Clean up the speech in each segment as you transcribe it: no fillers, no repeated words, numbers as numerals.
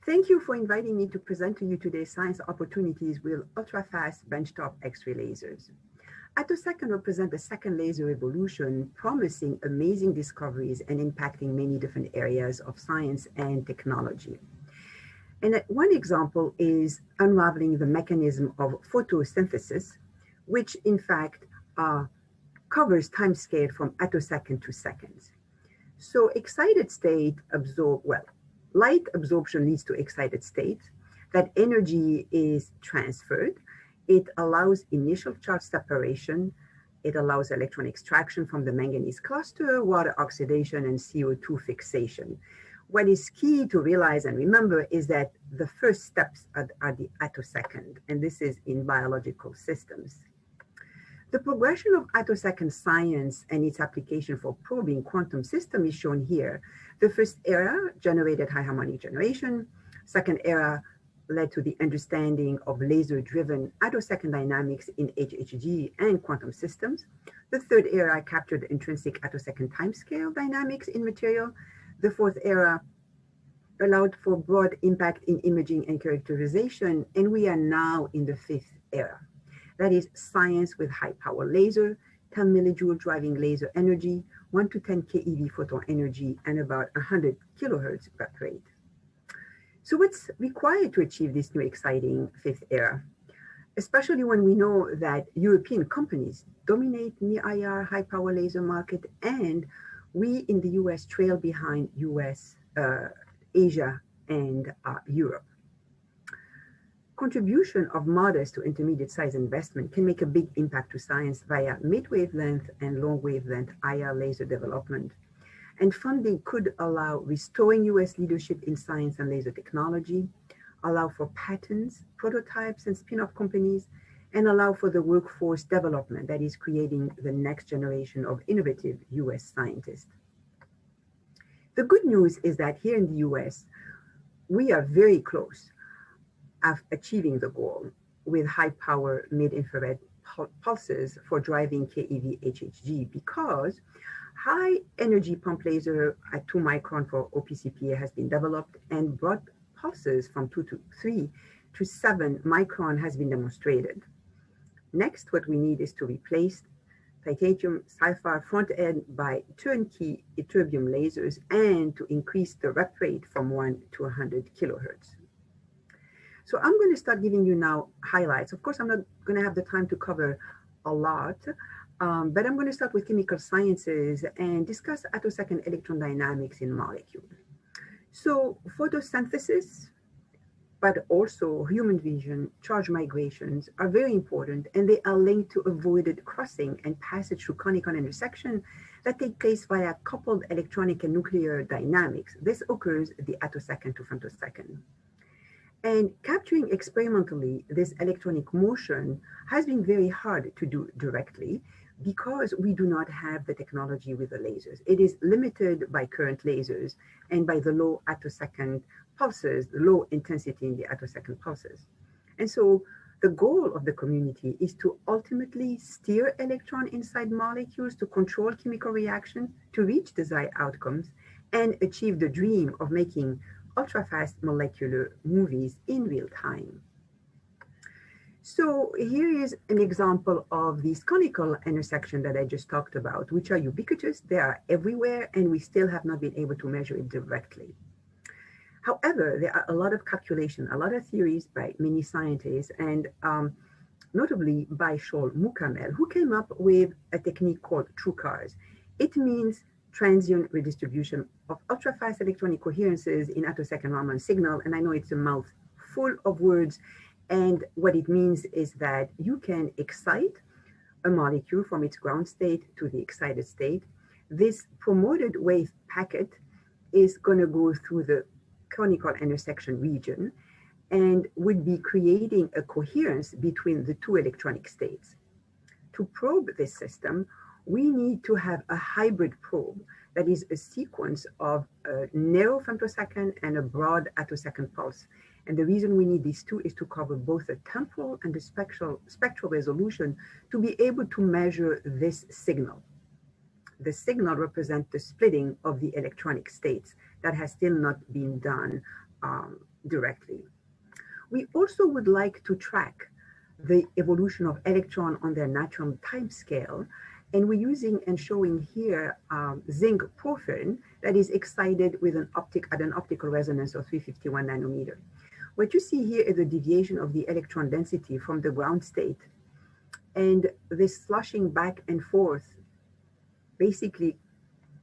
Thank you for inviting me to present to you today's science opportunities with ultra-fast benchtop X-ray lasers. Attosecond represents the second laser revolution, promising amazing discoveries and impacting many different areas of science and technology. And one example is unraveling the mechanism of photosynthesis, which in fact covers time scale from attosecond to seconds. So excited state light absorption leads to excited state. That energy is transferred. It allows initial charge separation. It allows electron extraction from the manganese cluster, water oxidation, and CO2 fixation. What is key to realize and remember is that the first steps are the attosecond, and this is in biological systems. The progression of attosecond science and its application for probing quantum system is shown here. The first era generated high harmonic generation. Second era led to the understanding of laser-driven attosecond dynamics in HHG and quantum systems. The third era captured the intrinsic attosecond timescale dynamics in material. The fourth era allowed for broad impact in imaging and characterization, and we are now in the fifth era. That is science with high power laser, 10 millijoule driving laser energy, 1 to 10 keV photon energy, and about 100 kilohertz rep rate. So what's required to achieve this new exciting fifth era? Especially when we know that European companies dominate near IR high power laser market, and we in the US trail behind US, Asia, and Europe. Contribution of modest to intermediate size investment can make a big impact to science via mid-wavelength and long-wavelength IR laser development. And funding could allow restoring US leadership in science and laser technology, allow for patents, prototypes, and spin-off companies, and allow for the workforce development that is creating the next generation of innovative US scientists. The good news is that here in the US, we are very close of achieving the goal with high power mid-infrared pulses for driving keV HHG, because high energy pump laser at 2 micron for OPCPA has been developed, and broad pulses from 2 to 3 to 7 micron has been demonstrated. Next, what we need is to replace titanium sapphire front end by turnkey ytterbium lasers and to increase the rep rate from 1 to 100 kilohertz. So I'm going to start giving you now highlights. Of course, I'm not going to have the time to cover a lot, but I'm going to start with chemical sciences and discuss attosecond electron dynamics in molecules. So photosynthesis, but also human vision, charge migrations are very important, and they are linked to avoided crossing and passage through conical intersection that take place via coupled electronic and nuclear dynamics. This occurs at the attosecond to femtosecond. And capturing experimentally this electronic motion has been very hard to do directly because we do not have the technology with the lasers. It is limited by current lasers and by the low attosecond pulses, the low intensity in the attosecond pulses. And so the goal of the community is to ultimately steer electron inside molecules to control chemical reaction, to reach desired outcomes, and achieve the dream of making ultra-fast molecular movies in real time. So here is an example of these conical intersections that I just talked about, which are ubiquitous. They are everywhere, and we still have not been able to measure it directly. However, there are a lot of calculation, a lot of theories by many scientists, and notably by Shaul Mukamel, who came up with a technique called TrueCars. It means transient redistribution of ultra-fast electronic coherences in attosecond Raman signal. And I know it's a mouthful of words. And what it means is that you can excite a molecule from its ground state to the excited state. This promoted wave packet is going to go through the conical intersection region and would be creating a coherence between the two electronic states. To probe this system, we need to have a hybrid probe that is a sequence of a narrow femtosecond and a broad attosecond pulse. And the reason we need these two is to cover both the temporal and the spectral resolution to be able to measure this signal. The signal represents the splitting of the electronic states that has still not been done directly. We also would like to track the evolution of electron on their natural time scale. And we're using and showing here zinc porphyrin that is excited with at an optical resonance of 351 nanometer. What you see here is the deviation of the electron density from the ground state. And this sloshing back and forth basically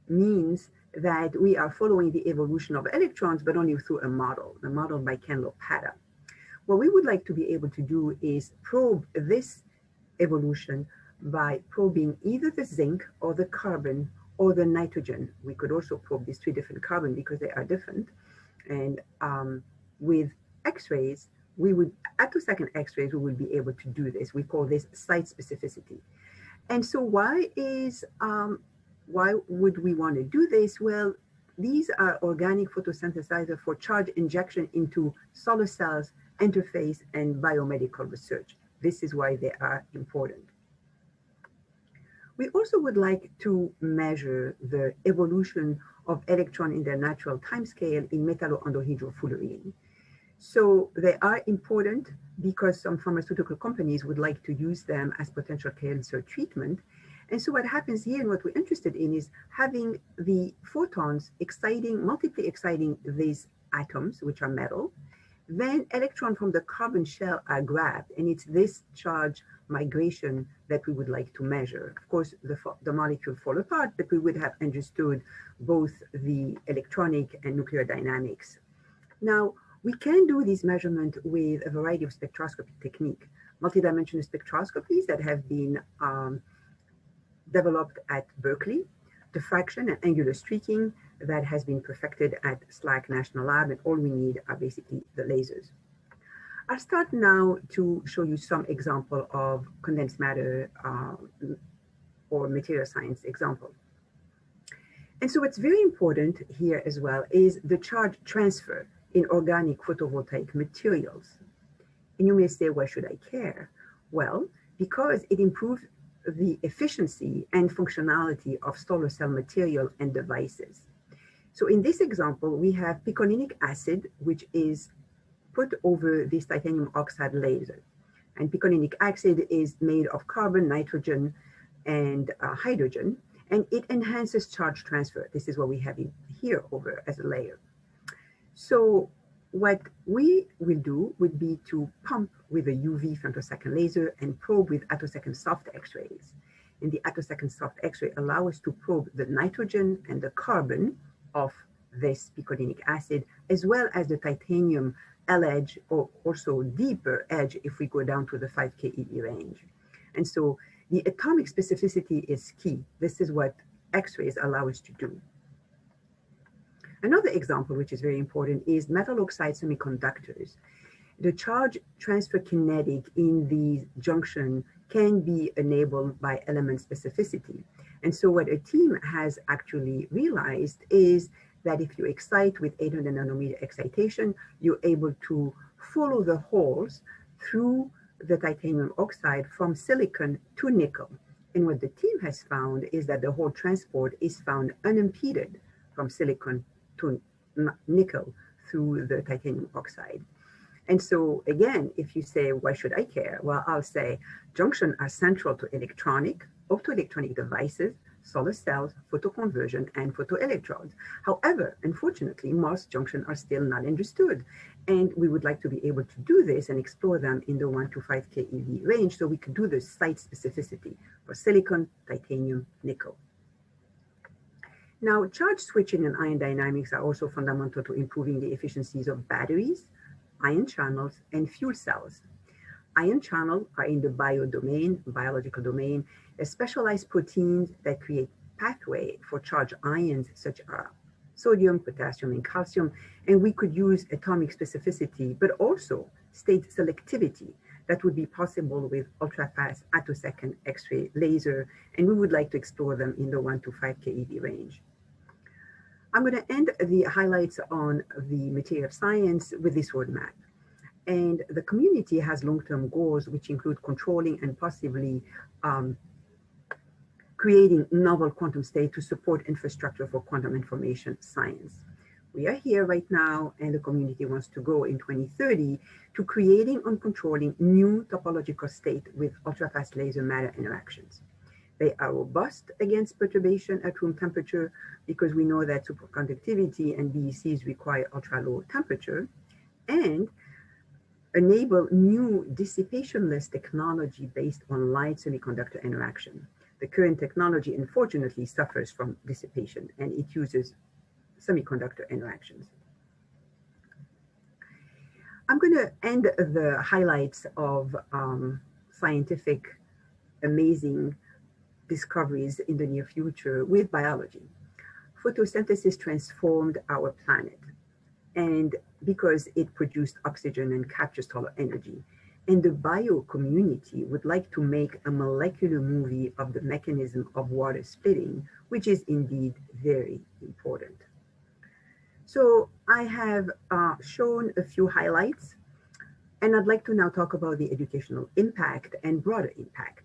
means that we are following the evolution of electrons, but only through a model by Ken Lopata. What we would like to be able to do is probe this evolution by probing either the zinc or the carbon or the nitrogen. We could also probe these three different carbon because they are different. And with X-rays, attosecond X-rays, we would be able to do this. We call this site specificity. And so why would we want to do this? Well, these are organic photosynthesizers for charge injection into solar cells, interface, and biomedical research. This is why they are important. We also would like to measure the evolution of electron in their natural timescale in metallo-endohedral fullerene. So they are important because some pharmaceutical companies would like to use them as potential cancer treatment. And so what happens here and what we're interested in is having the photons multiply exciting these atoms, which are metal. Then electrons from the carbon shell are grabbed, and it's this charge migration that we would like to measure. Of course, the molecule fall apart, but we would have understood both the electronic and nuclear dynamics. Now, we can do this measurement with a variety of spectroscopy technique, multidimensional spectroscopies that have been developed at Berkeley, diffraction and angular streaking that has been perfected at SLAC National Lab, and all we need are basically the lasers. I'll start now to show you some example of condensed matter or material science example. And so what's very important here as well is the charge transfer in organic photovoltaic materials. And you may say, why should I care? Well, because it improves the efficiency and functionality of solar cell material and devices. So in this example, we have picolinic acid, which is put over this titanium oxide laser. And picolinic acid is made of carbon, nitrogen, and hydrogen, and it enhances charge transfer. This is what we have in here over as a layer. So what we will do would be to pump with a UV femtosecond laser and probe with attosecond soft X-rays. And the attosecond soft X-ray allow us to probe the nitrogen and the carbon of this picolinic acid, as well as the titanium L edge, or also deeper edge if we go down to the 5 keV range. And so the atomic specificity is key. This is what X-rays allow us to do. Another example, which is very important, is metal oxide semiconductors. The charge transfer kinetic in the junction can be enabled by element specificity. And so what a team has actually realized is that if you excite with 800 nanometer excitation, you're able to follow the holes through the titanium oxide from silicon to nickel. And what the team has found is that the hole transport is found unimpeded from silicon to nickel through the titanium oxide. And so again, if you say, why should I care? Well, I'll say junctions are central to electronic, optoelectronic devices, solar cells, photoconversion, and photoelectrodes. However, unfortunately, most junctions are still not understood. And we would like to be able to do this and explore them in the 1 to 5 keV range so we could do the site specificity for silicon, titanium, nickel. Now, charge switching and ion dynamics are also fundamental to improving the efficiencies of batteries, ion channels, and fuel cells. Ion channels are in the biological domain, as specialized proteins that create pathway for charged ions such as sodium, potassium, and calcium. And we could use atomic specificity, but also state selectivity that would be possible with ultrafast attosecond X-ray laser. And we would like to explore them in the 1 to 5 keV range. I'm going to end the highlights on the material science with this roadmap. And the community has long-term goals, which include controlling and possibly creating novel quantum state to support infrastructure for quantum information science. We are here right now, and the community wants to go in 2030 to creating and controlling new topological state with ultrafast laser matter interactions. They are robust against perturbation at room temperature because we know that superconductivity and BECs require ultra-low temperature, and enable new dissipationless technology based on light semiconductor interaction. The current technology, unfortunately, suffers from dissipation, and it uses semiconductor interactions. I'm going to end the highlights of scientific amazing discoveries in the near future with biology. Photosynthesis transformed our planet, and because it produced oxygen and captured solar energy. And the bio community would like to make a molecular movie of the mechanism of water splitting, which is indeed very important. So I have shown a few highlights, and I'd like to now talk about the educational impact and broader impacts.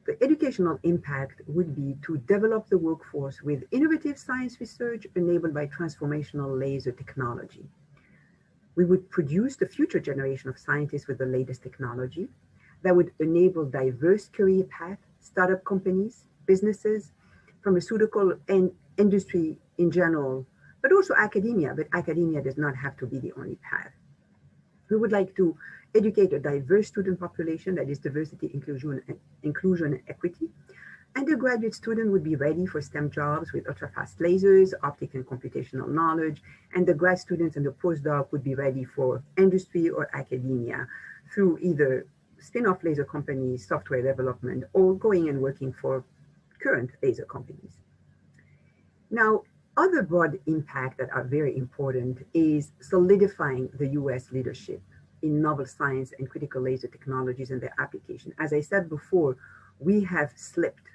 The educational impact would be to develop the workforce with innovative science research enabled by transformational laser technology. We would produce the future generation of scientists with the latest technology that would enable diverse career paths, startup companies, businesses, pharmaceutical and industry in general, but also academia, but academia does not have to be the only path. We would like to educate a diverse student population, that is diversity, inclusion, and equity. Undergraduate students would be ready for STEM jobs with ultrafast lasers, optical and computational knowledge, and the grad students and the postdoc would be ready for industry or academia through either spin-off laser companies, software development, or going and working for current laser companies. Now, other broad impact that are very important is solidifying the US leadership in novel science and critical laser technologies and their application. As I said before, we have slipped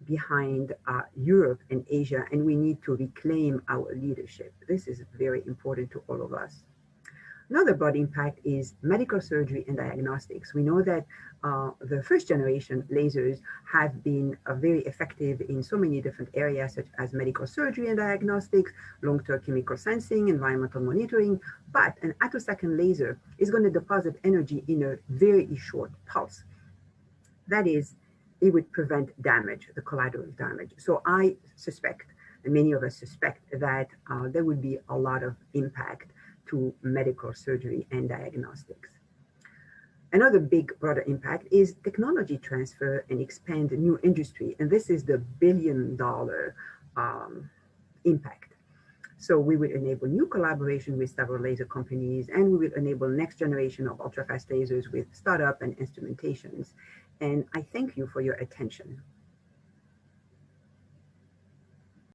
behind Europe and Asia, and we need to reclaim our leadership. This is very important to all of us. Another broad impact is medical surgery and diagnostics. We know that the first generation lasers have been very effective in so many different areas, such as medical surgery and diagnostics, long-term chemical sensing, environmental monitoring, but an attosecond laser is going to deposit energy in a very short pulse. That is, it would prevent damage, the collateral damage. So I suspect, and many of us suspect, that there would be a lot of impact to medical surgery and diagnostics. Another big broader impact is technology transfer and expand new industry. And this is the billion-dollar impact. So we will enable new collaboration with several laser companies, and we will enable next generation of ultrafast lasers with startup and instrumentations. And I thank you for your attention.